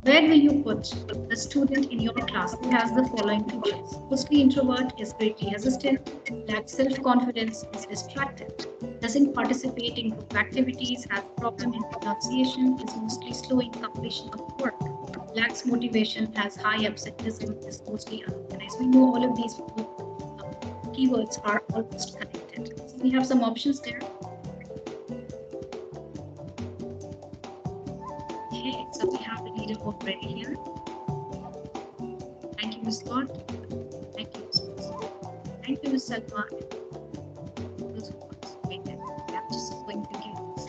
Where will you put the student in your class who has the following features? Mostly introvert, is greatly hesitant, lacks self-confidence, is distracted, doesn't participate in group activities, has problem in pronunciation, is mostly slow in completion of work, lacks motivation, has high absenteeism, is mostly unorganized. We know all of these keywords are almost connected. So we have some options there. Okay, so we have the leaderboard ready here. Thank you, Ms. Scott. Thank you, Ms. Wilson. Thank you, Ms. Salma. Those who participated. I'm just going to give this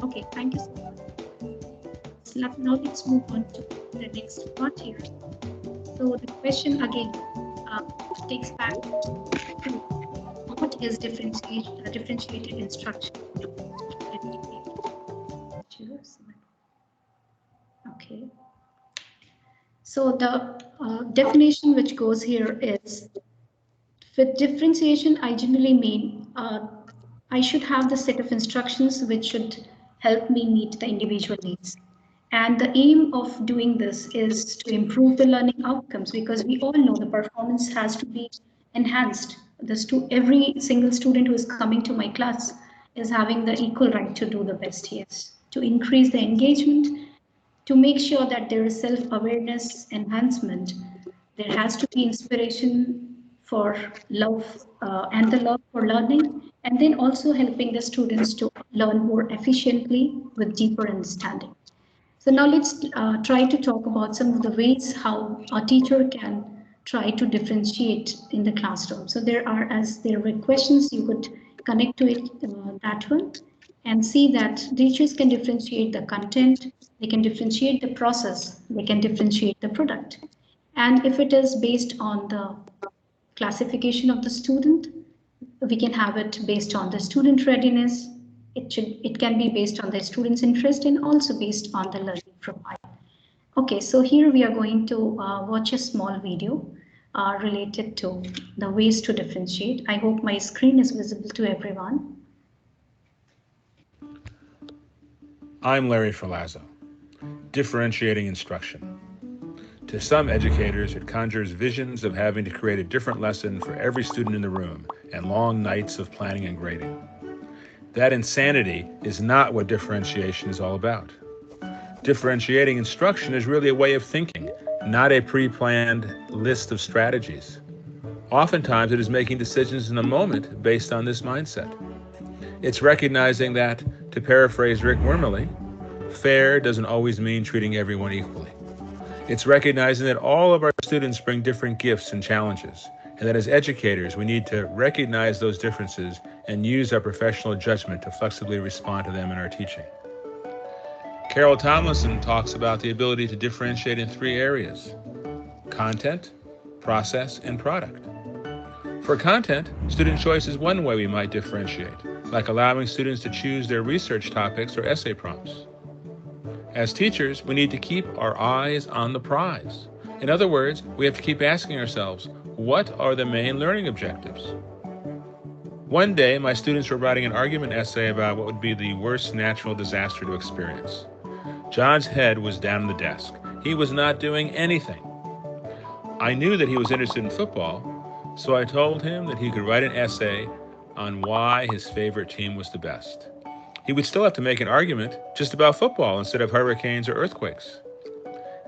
Okay, thank you so much. So now let's move on to the next part here. So the question again takes back to what is differentiated instruction. Okay. So the definition which goes here is, with differentiation, I generally mean I should have the set of instructions which should help me meet the individual needs. And the aim of doing this is to improve the learning outcomes, because we all know the performance has to be enhanced. Every single student who is coming to my class is having the equal right to do the best, yes, to increase the engagement, to make sure that there is self-awareness enhancement. There has to be inspiration for love and the love for learning, and then also helping the students to learn more efficiently with deeper understanding. So now let's try to talk about some of the ways how a teacher can try to differentiate in the classroom. So as there were questions, you could connect to it, that one, and see that teachers can differentiate the content, they can differentiate the process, they can differentiate the product. And if it is based on the classification of the student, we can have it based on the student readiness. It can be based on the student's interest and also based on the learning profile. Okay, so here we are going to watch a small video related to the ways to differentiate. I hope my screen is visible to everyone. I'm Larry Ferlazzo. Differentiating instruction. To some educators, it conjures visions of having to create a different lesson for every student in the room and long nights of planning and grading. That insanity is not what differentiation is all about. Differentiating instruction is really a way of thinking, not a pre-planned list of strategies. Oftentimes, it is making decisions in the moment based on this mindset. It's recognizing that, to paraphrase Rick Wormeli, fair doesn't always mean treating everyone equally. It's recognizing that all of our students bring different gifts and challenges, and that as educators, we need to recognize those differences and use our professional judgment to flexibly respond to them in our teaching. Carol Tomlinson talks about the ability to differentiate in 3 areas: content, process, and product. For content, student choice is one way we might differentiate, like allowing students to choose their research topics or essay prompts. As teachers, we need to keep our eyes on the prize. In other words, we have to keep asking ourselves, what are the main learning objectives? One day, my students were writing an argument essay about what would be the worst natural disaster to experience. John's head was down on the desk. He was not doing anything. I knew that he was interested in football, so I told him that he could write an essay on why his favorite team was the best. He would still have to make an argument just about football instead of hurricanes or earthquakes.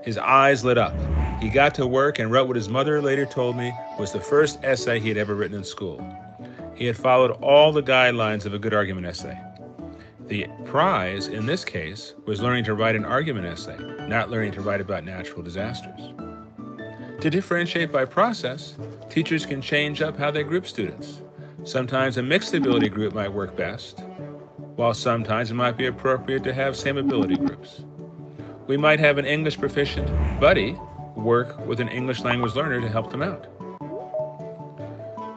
His eyes lit up. He got to work and wrote what his mother later told me was the first essay he had ever written in school. He had followed all the guidelines of a good argument essay. The prize, in this case, was learning to write an argument essay, not learning to write about natural disasters. To differentiate by process, teachers can change up how they group students. Sometimes a mixed ability group might work best, while sometimes it might be appropriate to have same ability groups. We might have an English proficient buddy work with an English language learner to help them out.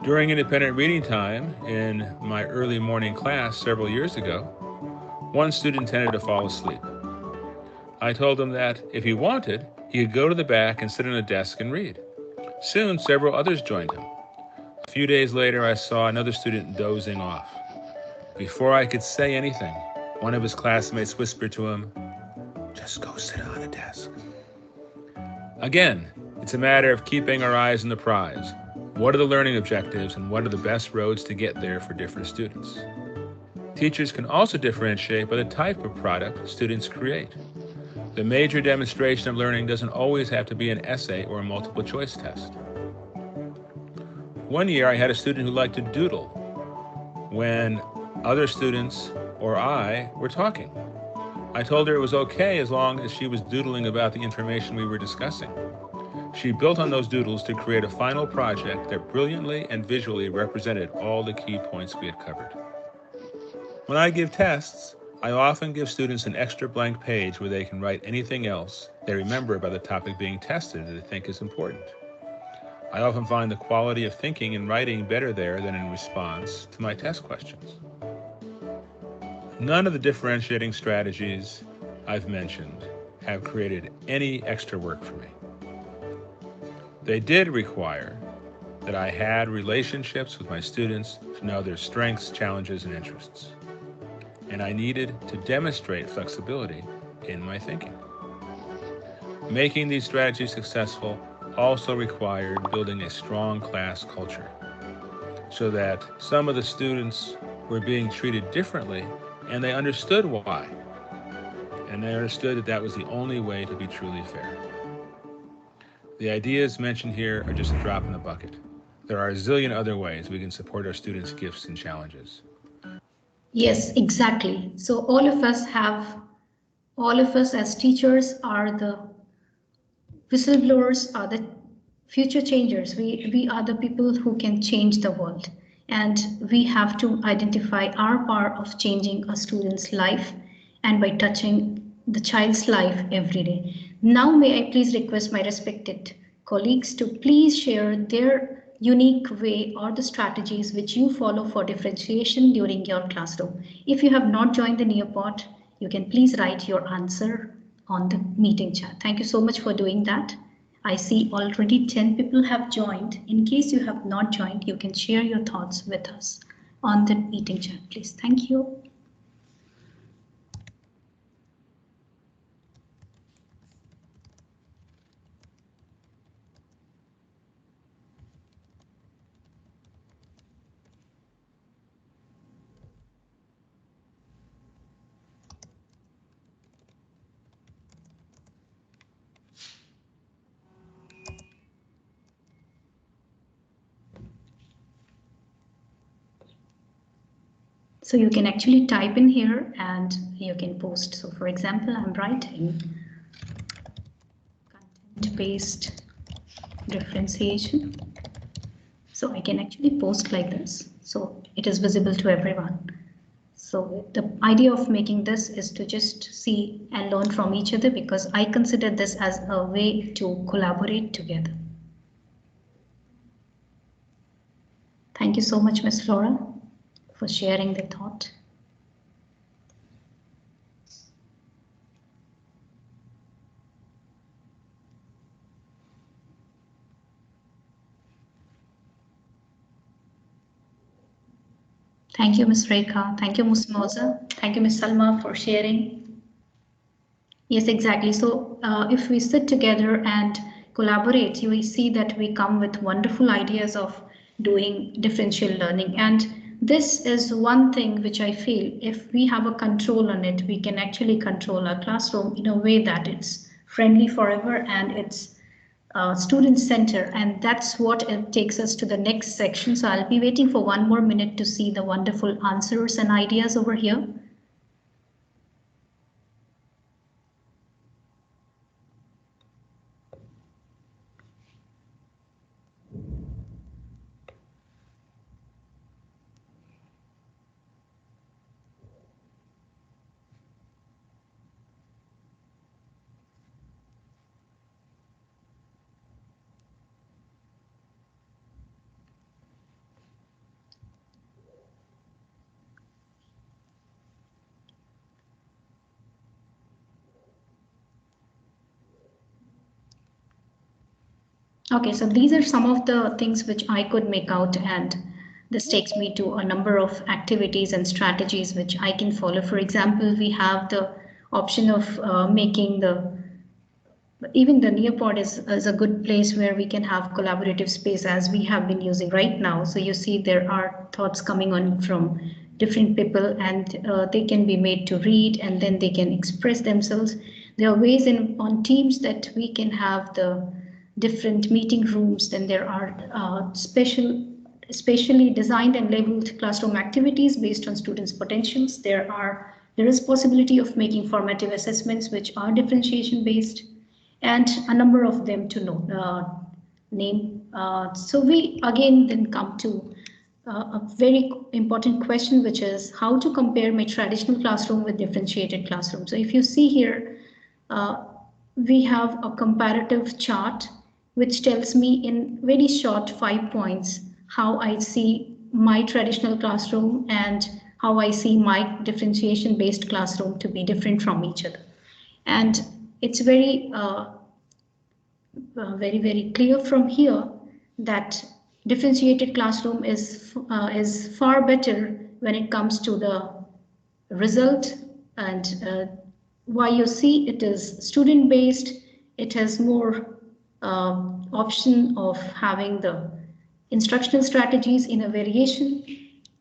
During independent reading time in my early morning class several years ago, one student tended to fall asleep. I told him that if he wanted, he could go to the back and sit on a desk and read. Soon, several others joined him. A few days later, I saw another student dozing off. Before I could say anything, one of his classmates whispered to him, "Just go sit on a desk." Again, it's a matter of keeping our eyes on the prize. What are the learning objectives and what are the best roads to get there for different students? Teachers can also differentiate by the type of product students create. The major demonstration of learning doesn't always have to be an essay or a multiple choice test. One year I had a student who liked to doodle when other students or I were talking. I told her it was okay as long as she was doodling about the information we were discussing. She built on those doodles to create a final project that brilliantly and visually represented all the key points we had covered. When I give tests, I often give students an extra blank page where they can write anything else they remember about the topic being tested that they think is important. I often find the quality of thinking and writing better there than in response to my test questions. None of the differentiating strategies I've mentioned have created any extra work for me. They did require that I had relationships with my students to know their strengths, challenges, and interests. And I needed to demonstrate flexibility in my thinking. Making these strategies successful also required building a strong class culture so that some of the students were being treated differently and they understood why. And they understood that that was the only way to be truly fair. The ideas mentioned here are just a drop in the bucket. There are a zillion other ways we can support our students' gifts and challenges. Yes, exactly. So all of us as teachers are the whistleblowers, are the future changers. We are the people who can change the world. And we have to identify our part of changing a student's life and by touching the child's life every day. Now, may I please request my respected colleagues to please share their unique way or the strategies which you follow for differentiation during your classroom. If you have not joined the Neopod, you can please write your answer on the meeting chat. Thank you so much for doing that. I see already 10 people have joined. In case you have not joined, you can share your thoughts with us on the meeting chat, please. Thank you. So you can actually type in here and you can post. So for example, I'm writing content-based differentiation. So I can actually post like this. So it is visible to everyone. So the idea of making this is to just see and learn from each other because I consider this as a way to collaborate together. Thank you so much, Ms. Flora, for sharing the thought. Thank you, Ms. Rekha. Thank you, Ms. Moza. Thank you, Ms. Salma, for sharing. Yes, exactly. So if we sit together and collaborate, you will see that we come with wonderful ideas of doing differential learning. And this is one thing which I feel if we have a control on it, we can actually control our classroom in a way that it's friendly forever and it's student center. And that's what it takes us to the next section. So I'll be waiting for one more minute to see the wonderful answers and ideas over here. Okay, so these are some of the things which I could make out, and this takes me to a number of activities and strategies which I can follow. For example, we have the option of making the even the nearpod is a good place where we can have collaborative space as we have been using right now. So you see there are thoughts coming on from different people, and they can be made to read and then they can express themselves. There are ways in on Teams that we can have the different meeting rooms. Then there are specially designed and labeled classroom activities based on students' potentials. There is possibility of making formative assessments which are differentiation based, and a number of them to know name. So we again then come to a very important question, which is how to compare my traditional classroom with differentiated classroom. So if you see here, uh, we have a comparative chart which tells me in very short 5 points how I see my traditional classroom and how I see my differentiation based classroom to be different from each other. And it's very clear from here that differentiated classroom is far better when it comes to the result, and why you see it is student based. It has more option of having the instructional strategies in a variation.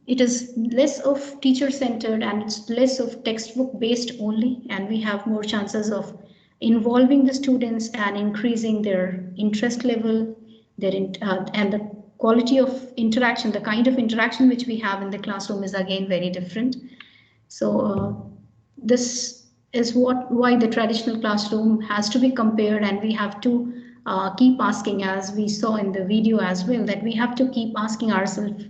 It is less of teacher centered and it's less of textbook based only, and we have more chances of involving the students and increasing their interest level, and the quality of interaction, the kind of interaction which we have in the classroom is again very different. So this is why the traditional classroom has to be compared, and we have to keep asking, as we saw in the video as well, that we have to keep asking ourselves,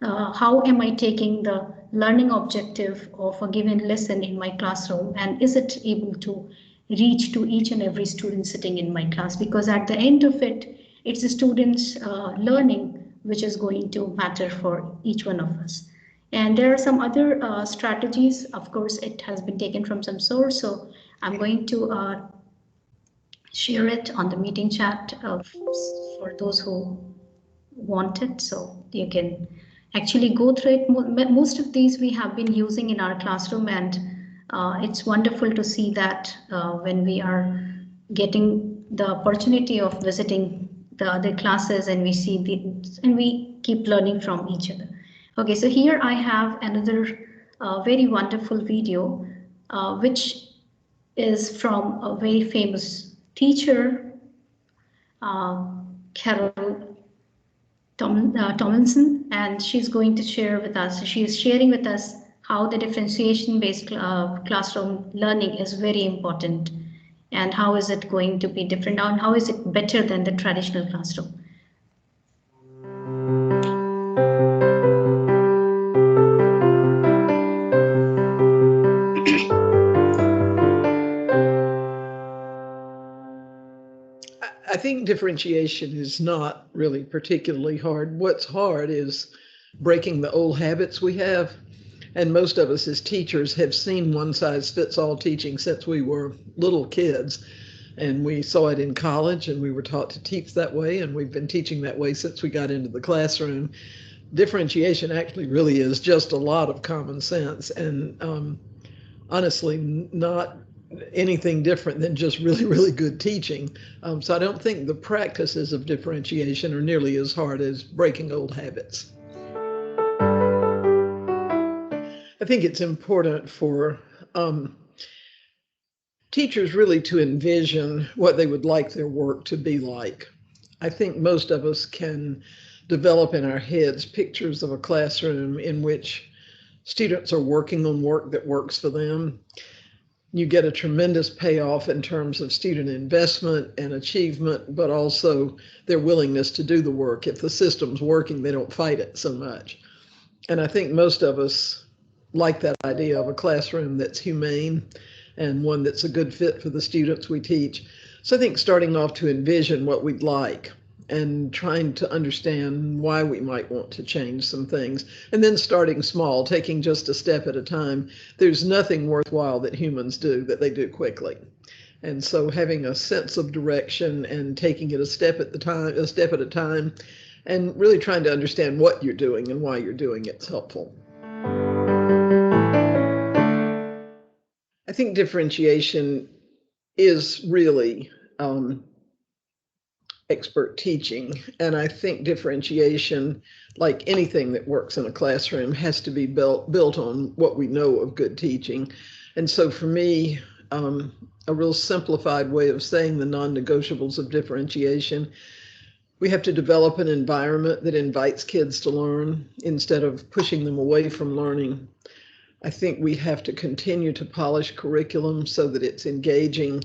how am I taking the learning objective of a given lesson in my classroom, and is it able to reach to each and every student sitting in my class? Because at the end of it, it's the students' learning which is going to matter for each one of us. And there are some other strategies. Of course, it has been taken from some source, so I'm going to share it on the meeting chat for those who want it. So you can actually go through it. Most of these we have been using in our classroom, and it's wonderful to see that when we are getting the opportunity of visiting the other classes, and we see and we keep learning from each other. Okay, so here I have another very wonderful video, which is from a very famous teacher, uh, Carol Tomlinson, and she's going to share with us. She is sharing with us how the differentiation-based classroom learning is very important, and how is it going to be different, and how is it better than the traditional classroom. I think differentiation is not really particularly hard. What's hard is breaking the old habits we have. And most of us as teachers have seen one size fits all teaching since we were little kids. And we saw it in college and we were taught to teach that way. And we've been teaching that way since we got into the classroom. Differentiation actually really is just a lot of common sense, and honestly, not anything different than just really good teaching. So I don't think the practices of differentiation are nearly as hard as breaking old habits. I think it's important for teachers really to envision what they would like their work to be like. I think most of us can develop in our heads pictures of a classroom in which students are working on work that works for them. You get a tremendous payoff in terms of student investment and achievement, but also their willingness to do the work. If the system's working, they don't fight it so much. And I think most of us like that idea of a classroom that's humane and one that's a good fit for the students we teach. So I think starting off to envision what we'd like and trying to understand why we might want to change some things, and then starting small, taking just a step at a time. There's nothing worthwhile that humans do that they do quickly. And so having a sense of direction and taking it a step at a time, and really trying to understand what you're doing and why you're doing it's helpful. I think differentiation is really expert teaching. And I think differentiation, like anything that works in a classroom, has to be built on what we know of good teaching. And so for me, a real simplified way of saying the non-negotiables of differentiation, we have to develop an environment that invites kids to learn instead of pushing them away from learning. I think we have to continue to polish curriculum so that it's engaging,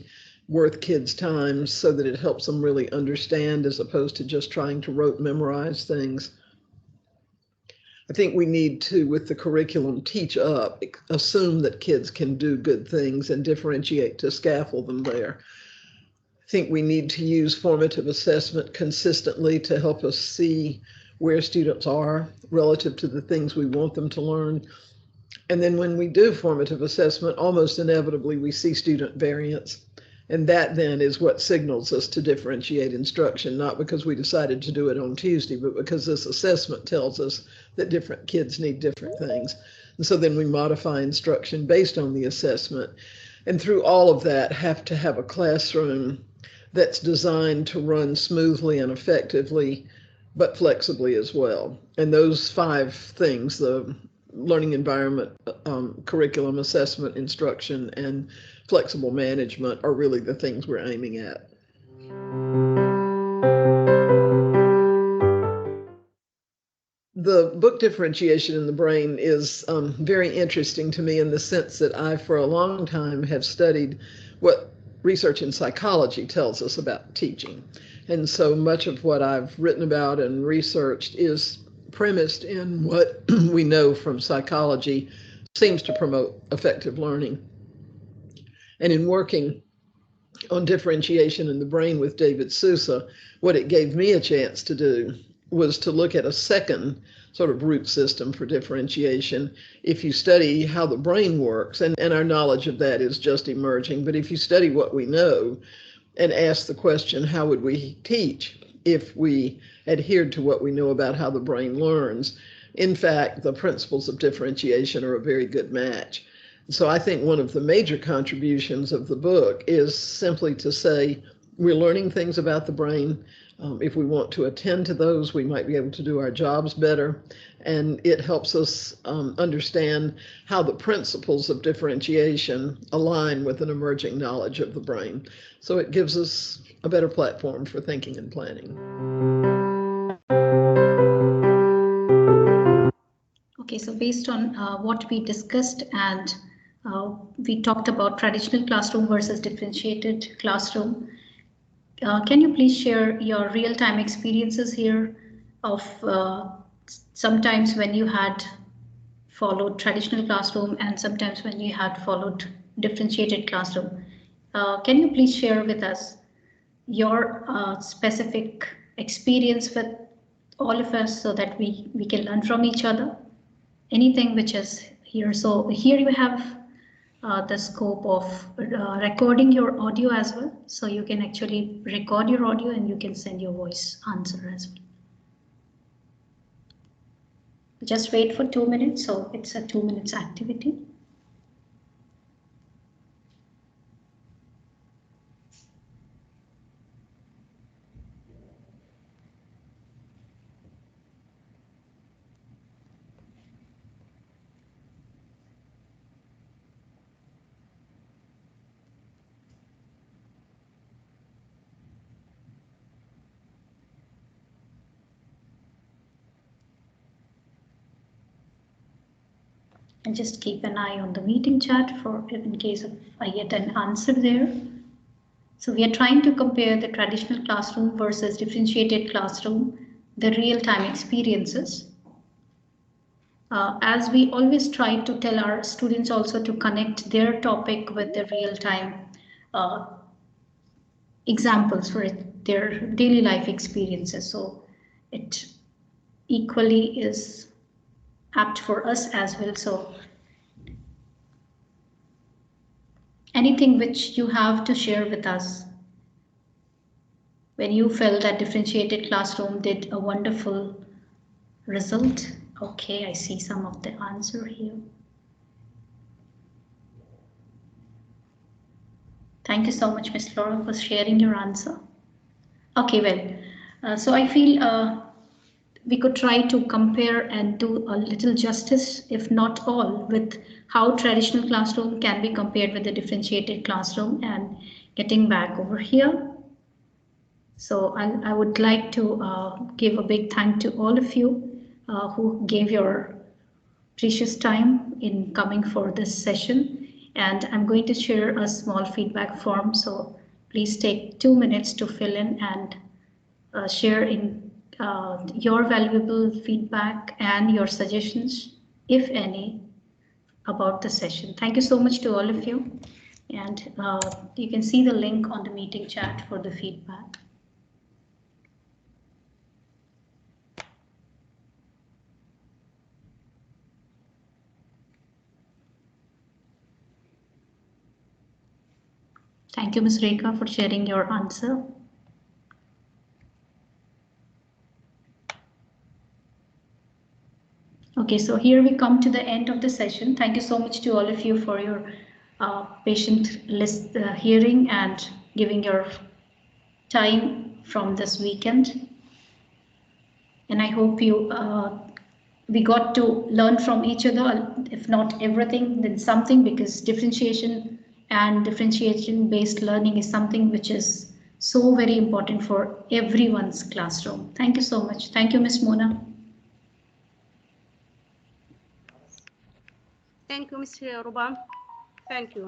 worth kids' time, so that it helps them really understand as opposed to just trying to rote memorize things. I think we need to, with the curriculum, teach up, assume that kids can do good things and differentiate to scaffold them there. I think we need to use formative assessment consistently to help us see where students are relative to the things we want them to learn. And then when we do formative assessment, almost inevitably we see student variance. And that then is what signals us to differentiate instruction, not because we decided to do it on Tuesday, but because this assessment tells us that different kids need different things. And so then we modify instruction based on the assessment. And through all of that, have to have a classroom that's designed to run smoothly and effectively, but flexibly as well. And those 5 things, the learning environment, curriculum, assessment, instruction, and flexible management, are really the things we're aiming at. The book Differentiation in the Brain is very interesting to me in the sense that I, for a long time, have studied what research in psychology tells us about teaching. And so much of what I've written about and researched is premised in what we know from psychology seems to promote effective learning. And in working on differentiation in the brain with David Sousa, what it gave me a chance to do was to look at a second sort of root system for differentiation. If you study how the brain works, and our knowledge of that is just emerging, but if you study what we know and ask the question, how would we teach if we adhered to what we know about how the brain learns? In fact, the principles of differentiation are a very good match. So I think one of the major contributions of the book is simply to say, we're learning things about the brain. If we want to attend to those, we might be able to do our jobs better. And it helps us understand how the principles of differentiation align with an emerging knowledge of the brain. So it gives us a better platform for thinking and planning. Okay, so based on what we discussed and we talked about traditional classroom versus differentiated classroom. Can you please share your real-time experiences here of sometimes when you had followed traditional classroom and sometimes when you had followed differentiated classroom? Can you please share with us your specific experience with all of us so that we can learn from each other? Anything which is here. So here you have the scope of recording your audio as well. So you can actually record your audio and you can send your voice answer as well. Just wait for 2 minutes. So it's a 2 minutes activity. And just keep an eye on the meeting chat for in case of I get an answer there. So we are trying to compare the traditional classroom versus differentiated classroom, the real-time experiences. As we always try to tell our students also to connect their topic with the real-time examples for their daily life experiences. So it equally is apt for us as well. So, anything which you have to share with us when you felt that differentiated classroom did a wonderful result. Okay, I see some of the answer here. Thank you so much, Ms. Laura, for sharing your answer. Okay, well, so I feel we could try to compare and do a little justice, if not all, with how traditional classroom can be compared with the differentiated classroom. And getting back over here, so I would like to give a big thank to all of you who gave your precious time in coming for this session. And I'm going to share a small feedback form, so please take 2 minutes to fill in and share in your valuable feedback and your suggestions, if any, about the session. Thank you so much to all of you. And you can see the link on the meeting chat for the feedback. Thank you, Ms. Rekha, for sharing your answer. Okay, so here we come to the end of the session. Thank you so much to all of you for your patient hearing and giving your time from this weekend. And I hope we got to learn from each other, if not everything, then something, because differentiation and differentiation-based learning is something which is so very important for everyone's classroom. Thank you so much. Thank you, Ms. Mona. Thank you, Ms. Ruba. Thank you.